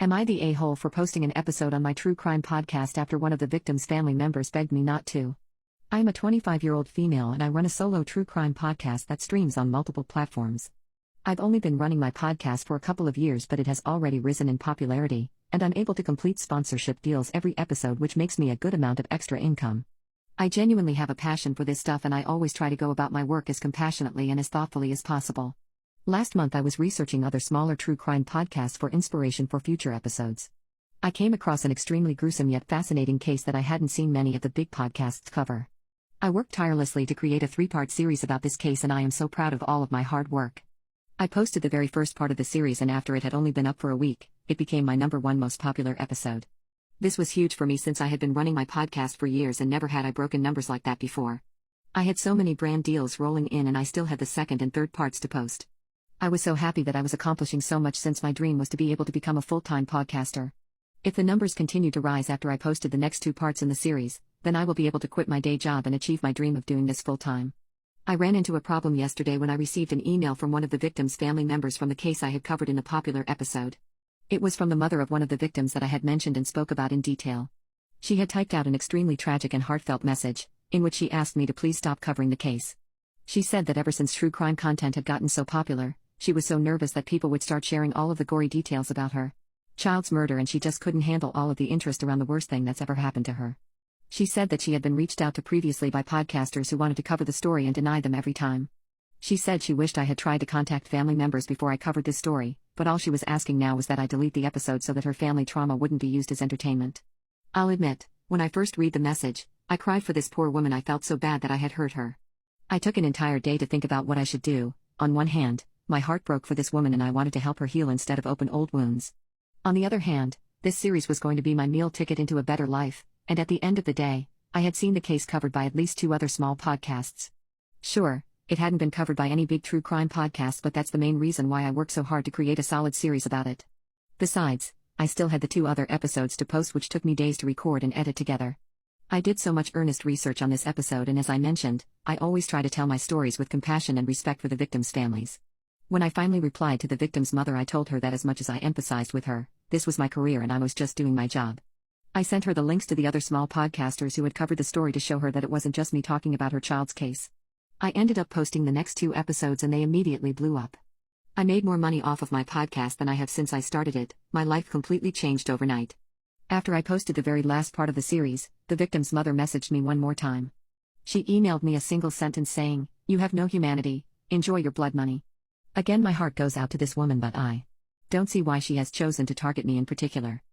Am I the a-hole for posting an episode on my true crime podcast after one of the victim's family members begged me not to? I am a 25-year-old female and I run a solo true crime podcast that streams on multiple platforms. I've only been running my podcast for a couple of years, but it has already risen in popularity, and I'm able to complete sponsorship deals every episode, which makes me a good amount of extra income. I genuinely have a passion for this stuff, and I always try to go about my work as compassionately and as thoughtfully as possible. Last month I was researching other smaller true crime podcasts for inspiration for future episodes. I came across an extremely gruesome yet fascinating case that I hadn't seen many of the big podcasts cover. I worked tirelessly to create a 3-part series about this case, and I am so proud of all of my hard work. I posted the very first part of the series, and after it had only been up for a week, it became my #1 most popular episode. This was huge for me since I had been running my podcast for years and never had I broken numbers like that before. I had so many brand deals rolling in, and I still had the second and third parts to post. I was so happy that I was accomplishing so much, since my dream was to be able to become a full-time podcaster. If the numbers continue to rise after I posted the next 2 parts in the series, then I will be able to quit my day job and achieve my dream of doing this full-time. I ran into a problem yesterday when I received an email from one of the victim's family members from the case I had covered in a popular episode. It was from the mother of one of the victims that I had mentioned and spoke about in detail. She had typed out an extremely tragic and heartfelt message, in which she asked me to please stop covering the case. She said that ever since true crime content had gotten so popular, she was so nervous that people would start sharing all of the gory details about her child's murder, and she just couldn't handle all of the interest around the worst thing that's ever happened to her. She said that she had been reached out to previously by podcasters who wanted to cover the story and denied them every time. She said she wished I had tried to contact family members before I covered this story, but all she was asking now was that I delete the episode so that her family trauma wouldn't be used as entertainment. I'll admit, when I first read the message, I cried for this poor woman. I felt so bad that I had hurt her. I took an entire day to think about what I should do. On one hand, my heart broke for this woman and I wanted to help her heal instead of open old wounds. On the other hand, this series was going to be my meal ticket into a better life, and at the end of the day, I had seen the case covered by at least 2 other small podcasts. Sure, it hadn't been covered by any big true crime podcasts, but that's the main reason why I worked so hard to create a solid series about it. Besides, I still had the 2 other episodes to post, which took me days to record and edit together. I did so much earnest research on this episode, and as I mentioned, I always try to tell my stories with compassion and respect for the victims' families. When I finally replied to the victim's mother, I told her that as much as I empathized with her, this was my career and I was just doing my job. I sent her the links to the other small podcasters who had covered the story to show her that it wasn't just me talking about her child's case. I ended up posting the next 2 episodes and they immediately blew up. I made more money off of my podcast than I have since I started it. My life completely changed overnight. After I posted the very last part of the series, the victim's mother messaged me one more time. She emailed me a single sentence saying, "You have no humanity, enjoy your blood money." Again, my heart goes out to this woman, but I don't see why she has chosen to target me in particular.